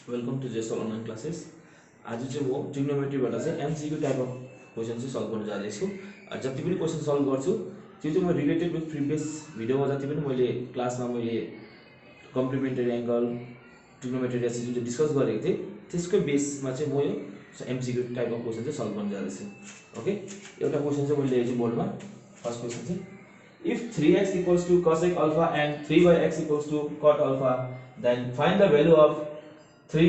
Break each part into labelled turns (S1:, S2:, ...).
S1: Welcome to JSL online classes. आज चाहिँ म ट्रिग्नोमेट्रीबाट चाहिँ एमसीक्यू टाइप अफ क्वेसन चाहिँ सल्भ गर्न जाँदैछु। जति पनि क्वेसन सल्भ गर्छु त्यो चाहिँ म रिलेटेड विथ प्रिभियस भिडियोमा जति पनि मैले क्लासमा मैले कम्प्लिमेन्टरी एंगल ट्रिग्नोमेट्री रेसियो जुन चाहिँ डिस्कस गरेको थिएँ त्यसको बेसमा चाहिँ म यो एमसीक्यू टाइप अफ क्वेसन चाहिँ सल्भ गर्न जाँदैछु। ओके, एउटा क्वेसन चाहिँ मैले लेखेको छु बोर्डमा। फर्स्ट क्वेसन चाहिँ if 3x equals to cosec alpha and 3/x equals to cot alpha, then find the value of 3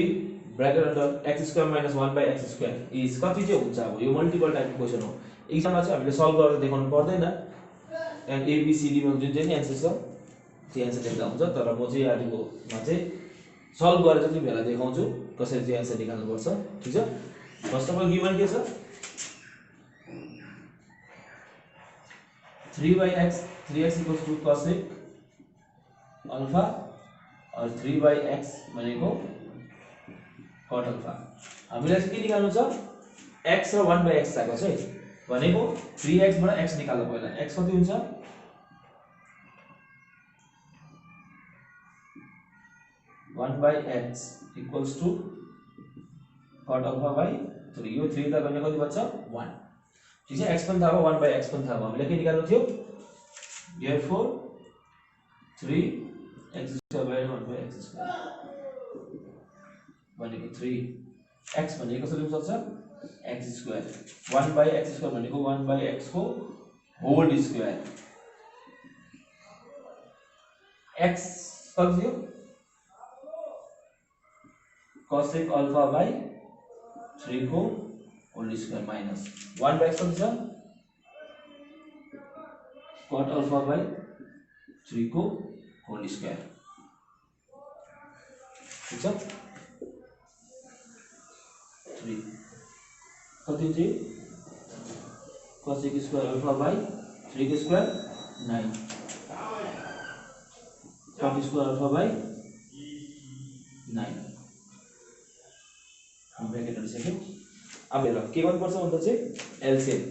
S1: bracket under x square minus 1/x square is कति चाहिँ हुन्छ। अब यो मल्टिपल टाइपको क्वेसन हो। एक्जाममा चाहिँ हामीले सल्भ गरेर देखाउनु पर्दैन and A B C D मा जुन चाहिँ आन्सर छ त्यो आन्सर लेख्दा हुन्छ। तर म चाहिँ आजकोमा चाहिँ सल्भ गरेर चाहिँ बेला देखाउँछु कसरी चाहिँ आन्सर निकाल्नु पर्छ। ठीक छ, फर्स्ट अफ अल गिवन के छ 3x equals to cosec alpha और 3/x भनेको cot alpha। हामीलाई चाहिँ के निकाल्नु छ x र 1/x चाहिएको छ है। भनेको 3x बाट x निकाल्नु पहिला। x कति हुन्छ 1/x equals to cot alpha by 3। यो 3 त गर्ने कति बच्छ 1। ठीक है, x पनि थाहा भयो 1/x पनि थाहा भयो। हामीले के निकाल्नु थियो therefore 3x square by 1/x square भनेको 3x भनेको कसरी हुन सक्छ x square 1/x square भनेको 1/x को होल स्क्वायर। x कति थियो cosec alpha by 3 को होल स्क्वायर माइनस 1/x कति छ cot alpha by 3 को होल स्क्वायर। ठीक छ, 3 कति चाहिँ cosec स्क्वायर alpha by 3 को square 9 cot square alpha by 9 हम ब्रैकेट हटा सके। अब हेर के गर्नु पर्छ भन्दा चाहिँ एलसीएम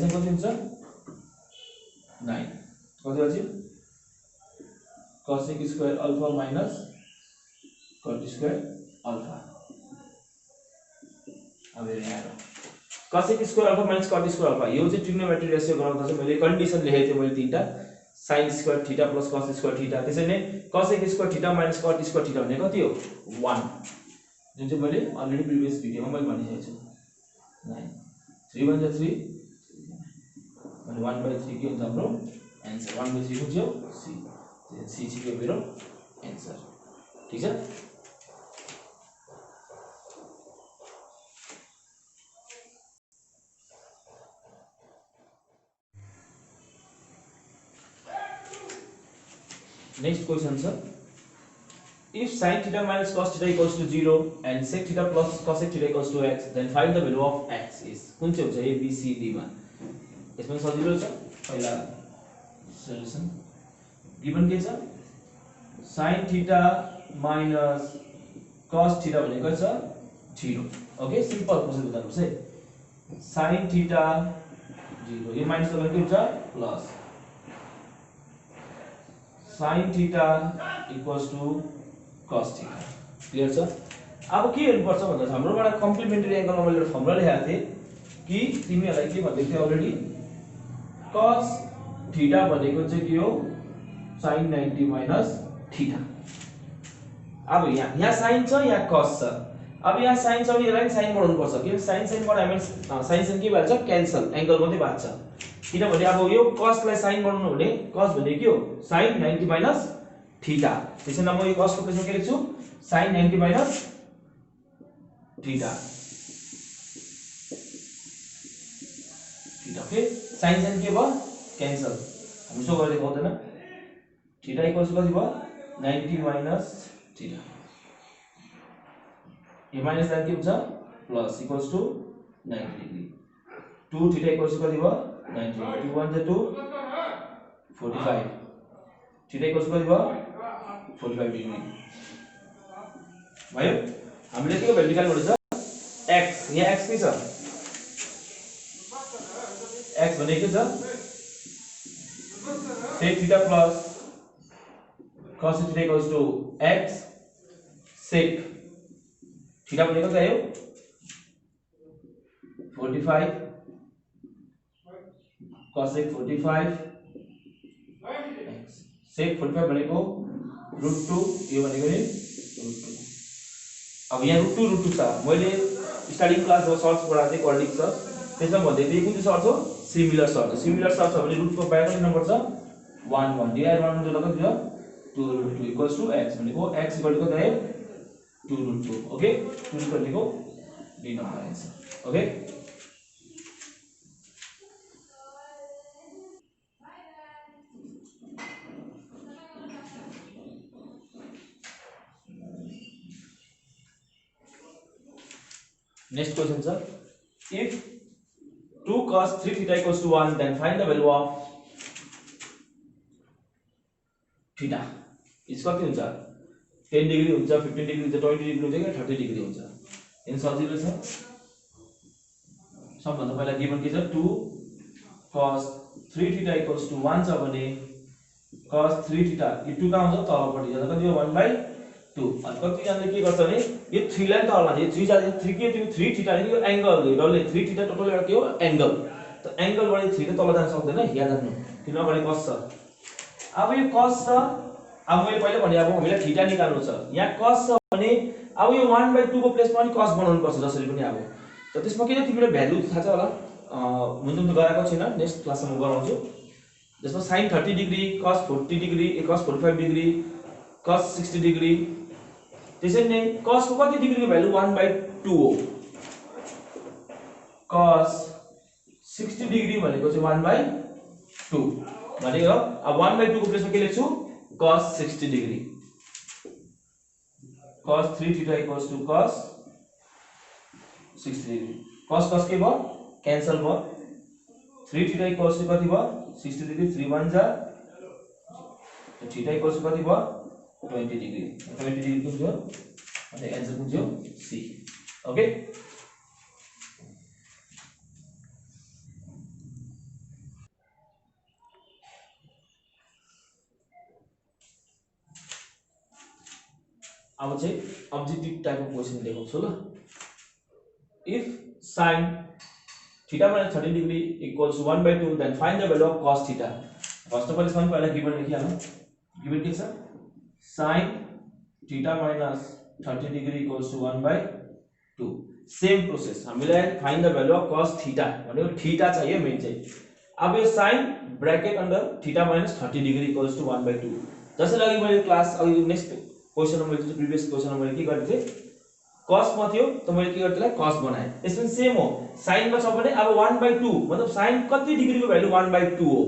S1: कति हुन्छ 9 कति आउँछ cosec square alpha minus cot square alpha. अब हेर यहाँ cosec square alpha minus cot square alpha यो चाहिँ ट्रिग्नोमेट्री रेशियो गराउँदा चाहिँ मैले कन्डिसन लेखेको थिएँ मैले तीनटा sin square theta plus cos square theta. त्यसैले नै cosec square theta minus cot square theta भनेको कति हो 1 जुन चाहिँ मैले अलरेडी प्रिभियस भिडियोमा मैले भनिसकेको छु। 9 3 1 जा 3 अनि 1/3 के हुन्छ हाम्रो आन्सर 1/3 को जो सी चाहिँ मेरो आन्सर। ठीक छ, नेक्स्ट क्वेश्चन छ if sin theta minus cos theta equals to 0 and sec theta plus cosec theta equals to x, then find the value of x is कुन चाहिँ हुन्छ a b c d मा। यसमा सजिलो छ। पहिला सोलुसन गिवन के छ sin theta minus cos theta भनेको छ 0। ओके, सिम्पल प्रोसेस बताउनुस् है। sin theta 0 यो माइनस गर्दा के हुन्छ plus sin theta equals to cos theta। Clear छ। अब के हेर्नु पर्छ भन्दा हाम्रोबाट कम्प्लिमेन्टरी एंगलमा मैले फर्मुला लेखेको थिएँ कि तिमीहरुलाई के भन्दै थिए अलरेडी cos थीटा भनेको चाहिँ के हो sin 90 माइनस थीटा। अब यहाँ sin छ यहाँ cos छ। अब यहाँ sin छ भने यसलाई sin बनाउनु पर्छ किन sin बनायो भने sin के भन्छ क्यान्सल एंगल मात्रै बाँच्छ। किनभने अब यो cos लाई sin बनाउनु भने cos भने के हो sin 90 माइनस थीटा। त्यसैले म यो cos को प्लेसमा के लेख्छु sin 90 minus theta. Theta okay, sin के भयो क्यान्सल हामी सो गरेको हुँदैन। थीटा इक्वल्स कति भयो 90 माइनस थीटा। यो माइनस साइन के हुन्छ plus equals to 90 degree. 2 theta equals कति भयो 90 डिग्री। 2 1 जा 2 45 थीटा इक्वल्स कति भयो 45 डिग्री भयो। हामीले के भ्यालु निकाल्नु पर्छ x। यहाँ x के छ x भनेको छ sec theta plus cos theta equals to x sec theta भनेको के आयो 45 cosec 45 sec 45 भनेको √2 यो भनेको नि √2 अब यहाँ √2 छ मैले स्टार्टिङ क्लास जब सर्च गराएको थिएँ क्वाड्रेटिक छ त्यसमा भन्दै थिएँ कुन चाहिँ सर्च हो सिमिलर सर्च हो सिमिलर सर्च हो भने रुटको बाहिर कति नम्बर छ 1 1 डिभाइड 1 जो लगाउँछ 2 इक्वल्स टु x भनेको x इक्वल टु कति आयो 2 ओके 2 भनेको D number answer okay Next question, sir. If 2 cos 3 theta equals to 1, then find the value of theta. इसको कति हुन्छ 10 डिग्री हुन्छ 15 डिग्री हुन्छ 20 डिग्री हुन्छ कि 30 डिग्री हुन्छ इन सजिलो छ सबभन्दा पहिला गिवन के छ 2 cos 3 theta equals to 1 छ भने cos 3 theta यो 2 कहाँ हुन्छ तलपट्टि जाँदा कति हो 1/2 अनि कति जनाले के गर्छ भने यो 3 लाई तल लान्छ यो 3 जान्छ 3 के त्यो 3 थीटा नि यो एंगल हो डल्ले 3 थीटा टोटल एउटा के हो एंगल त एंगल बाट 3 को तल जान सक्दैन याद राख्नु किनभने cos छ अब यो cos छ अब मैले पहिले भने अब हामीलाई थीटा निकाल्नु छ यहाँ cos छ भने अब यो 1/2 को प्लेसमा पनि cos बनाउनु पर्छ जसरी पनि अब त त्यसमा के तिमीले भ्यालु थाहा छ होला मैले त गराएको छैन नेक्स्ट क्लासमा गराउँछु जसमा sin 30 degree cos 40 degree cos 45 degree cos 60 degree त्यसैले नै cos को कति डिग्रीको भ्यालु 1/2 हो cos 60 डिग्री भनेको चाहिँ 1/2 भनेको अब 1/2 को प्लेसमा के लेख्छु cos 60 degree cos 3 theta equals to cos 60 degree cos cos के भयो क्यान्सल भयो 3 theta equals to कति भयो 60 डिग्री 3 1 जा theta equals to कति भयो 20 डिग्री 20 डिग्री कुन थियो अनि आन्सर कुन थियो सी ओके अब चाहिँ ऑब्जेक्टिव टाइप अफ क्वेशन लेखेको छु ल if sin theta minus 30 degree equals 1/2 then find the value of cos theta first of all यसमा पहिला गिवन लेखिहालौं गिवन के छ sin theta minus 30 degree equals to 1/2 same process हामीलाई find the value of cos theta भनेको theta चाहियो main चाहिँ अब यो sin bracket under theta minus 30 degree equals to 1/2 जसले लागि मैले क्लास अघि नेक्स्ट क्वेशनमा मैले चाहिँ प्रिभियस क्वेशनमा मैले के गरेथे cos मा थियो त मैले के गर्थे cos बनाए यसमा सेम हो sin मा छ भने अब 1/2 मतलब sin कति डिग्रीको भ्यालु 1/2 हो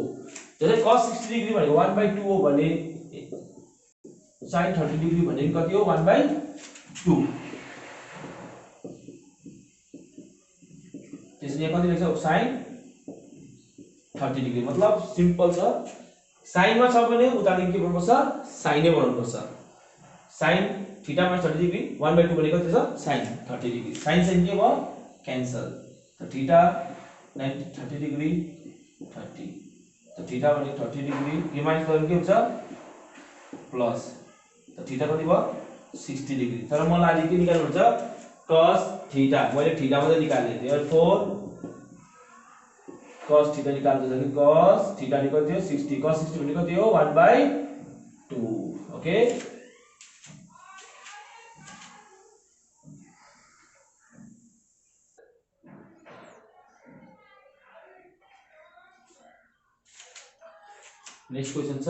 S1: जस्तै cos 60 डिग्री भनेको 1/2 हो भने sin 30 डिग्री भनेको कति हो 1/2 त्यसले कति लेख्छ sin 30 डिग्री मतलब सिम्पल छ sin मा छ भने उतादेखि के गर्नुपर्छ sin नै बनाउनुपर्छ sin थीटा minus 30 डिग्री 1/2 भनेको कति छ sin 30 डिग्री sin sin के भयो क्यान्सल त थीटा 30 डिग्री 30 त थीटा भनेको 30 डिग्री के माइनस गर्नु के हुन्छ प्लस त थीटा कति भयो 60 डिग्री तर मलाई अहिले के निकाल्नु हुन्छ cos थीटा मैले थीटा मात्रै निकाल्ने therefore cos थीटा निकाल्नु छ कि cos थीटा नि कति हो 60 cos 60 भनेको कति हो 1/2 ओके नेक्स्ट क्वेश्चन छ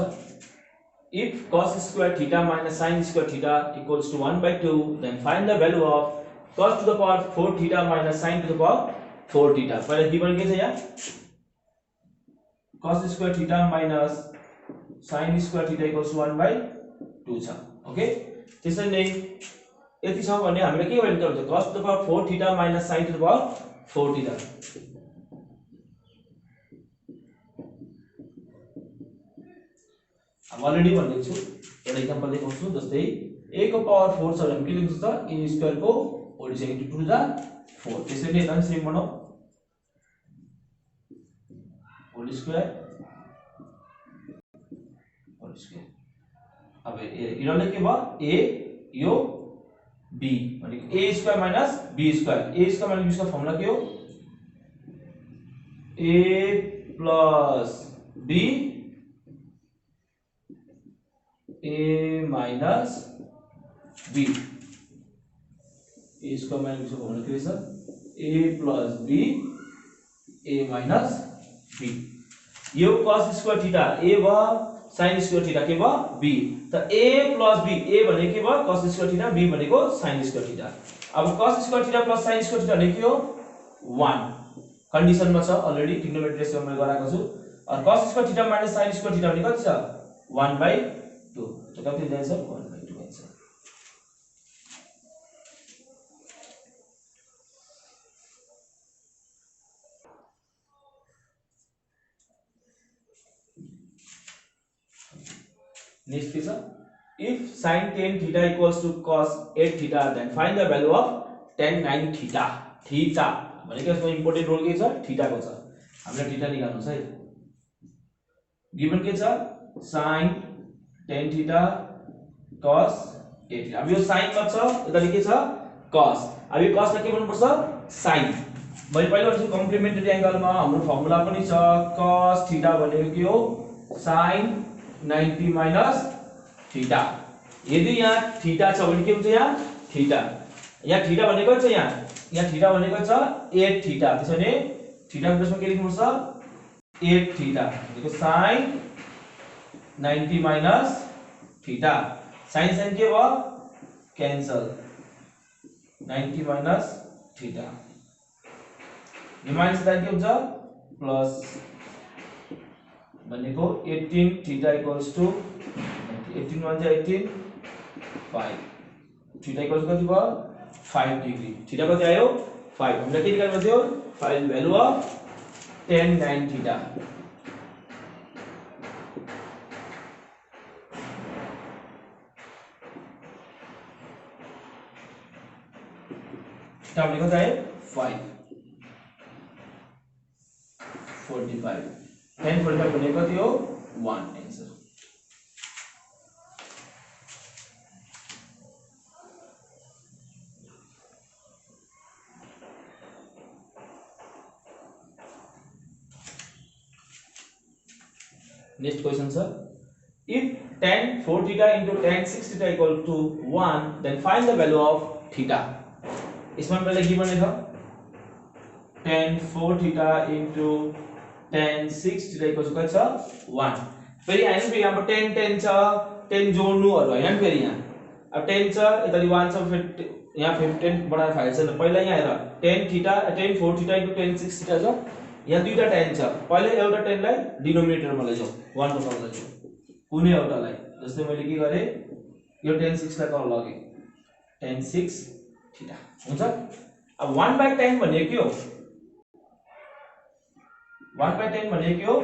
S1: if cos square theta minus sin square theta equals to 1/2 then find the value of cos to the power 4 theta minus sin to the power 4 theta पहिला given के छ यहाँ cos square theta minus sin square theta equals to 1/2 छ okay त्यसैले नै यति छ भने हामीले के भ्यालु हुन्छ cos to the power 4 theta minus sin to the power 4 theta अब अलरेडी भनेको छु एउटा एक्जाम्पल देखाउँछु जस्तै a को पावर 4 छ भने के लेख्छु त a स्क्वायर को होल स्क्वायर इन्टु 2 जा 4 त्यसैले यसलाई सेम बनाऊ होल स्क्वायर स्क्वायर अब इरले के भयो a यो b भनेको a square minus b square a square minus b square formula के हो a plus b a minus b a square minus b square formula के छ a plus b a minus b यो cos square theta a भयो sin square theta के भयो b त a plus b a भने के भयो cos स्क्वायर थीटा b भनेको sin स्क्वायर थीटा अब cos square theta plus sin square theta भने के हो 1 कन्डिसनमा छ अलरेडी ट्रिग्नोमेट्री रेशियो मैले गराएको छु अनि cos square theta minus sin square theta भने कति छ 1/2 त कति हुन्छ 1/2 answer Next is if sin 10 theta equals to cos 8 theta then find the value of tan 9 theta. Theta भनेको यसमा इम्पोर्टेन्ट रोल के छ थीटा को छ हामीले थीटा निकाल्नु छ है गिवन के छ sin 10 theta cos 8 theta अब यो sin मा छ यता के छ cos अब यो cos लाई के भन्नु पर्छ sin मैले पहिला भनेको कम्प्लिमेन्टरी एंगलमा हाम्रो फर्मुला पनि छ cos theta भनेको के हो sin 90 माइनस थीटा यदि यहाँ थीटा छ भने के हुन्छ यहाँ थीटा भनेको छ यहाँ थीटा भनेको छ 8 थीटा त्यसैले थीटा को प्लेसमा के लेख्नु पर्छ 8 थीटा भनेको sin 90 माइनस थीटा sin के भयो क्यान्सल 90 माइनस थीटा यो माइनस के हुन्छ प्लस भनेको 18 थीटा इक्वल्स टु 18 1 जा 18 5 थीटा इक्वल्स कति भयो 5 डिग्री थीटा कति आयो 5 हामीले के निकाल्नु थियो final value of tan 9 theta theta भनेको कति आयो 5 45 tan 45 भनेको कति हो 1 answer next question sir if tan 4 theta into tan 6 theta equal to 1 then find the value of theta इसमें पहले गिवन है था tan 4 theta into tan 6 theta equals to कति छ 1 फेरि हैन फेरि यहाँ पर tan छ tan जोड्नुहरु हैन फेरि यहाँ अब tan छ यताली 1 छ फेरि यहाँ 15 बढाएर फाइल छ पहिला यहाँ हेर tan theta tan 4 theta into tan 6 theta छ यहाँ दुईटा tan छ पहिला एउटा tan लाई डिनोमिनेटरमा लैजाऊ 1 को तल लैजाऊ कुनै एउटालाई जस्तै मैले के गरे यो tan 6 लाई तल लगे tan 6 थीटा हुन्छ अब 1/tan भनेको के हो 1/tan भनेको के हो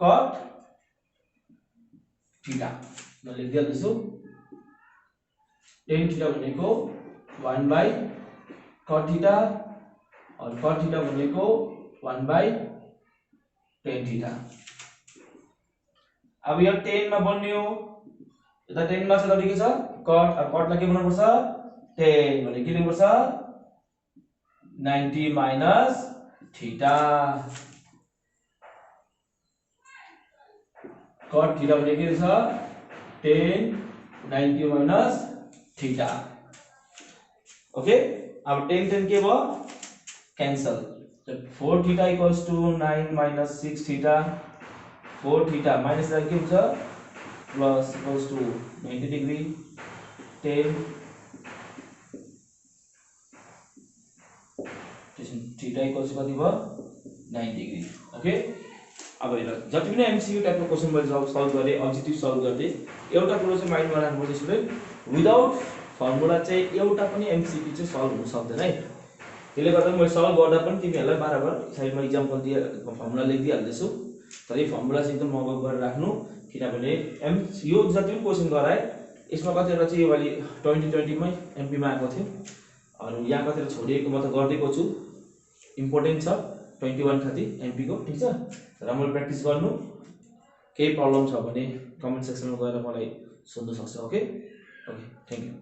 S1: cot थीटा म लेख दिन्छु tan थीटा भनेको 1/cot थीटा और cot थीटा भनेको 1/tan थीटा अब यो 10 मा बन्यो यता 10 मा छ त के छ cot और cot लाई के बनाउनु पर्छ 10 भने के लेख्नु पर्छ 90 माइनस थीटा cot थीटा भने के छ 10 90 माइनस थीटा ओके अब 10 10 के भयो कैंसल तो 4 theta equals to 9 minus 6 theta 4 theta minus के हुन्छ plus equals to 90 degree 10 theta equals कति भयो 9 डिग्री ओके अब हेर जति पनि एमसीक्यू टाइपको क्वेशन मैले सल्भ गरे अब्जेक्टिभ सल्भ गर्दै एउटा कुरो चाहिँ माइन्डमा राख्नुपर्छ स्टुडेन्ट विदाउट फर्मुला चाहिँ एउटा पनि एमसीक्यू चाहिँ सल्भ हुन सक्दैन है त्यसले गर्दा मैले सल्भ गर्दा पनि तिमीहरुलाई बारबार साइडमा एक्जाम्पल दिए फर्मुला लेखिदिहाल्दैछु तर यो फर्मुला चाहिँ एकदम मगज गरेर राख्नु किनभने यो जति पनि क्वेशन गराए यसमा कतिवटा चाहिँ यो वाली 2020 मै एमपी मा आएको थियो अनि यहाँ कतिवटा छोडिएको म त गर्दैको छु इम्पोर्टेन्ट छ 21 खाती एमपी को ठीक छ र मैले प्र्याक्टिस गर्नु केही प्रब्लम छ भने कमेन्ट सेक्सनमा गएर मलाई सोध्न सक्छ। Okay okay, thank you.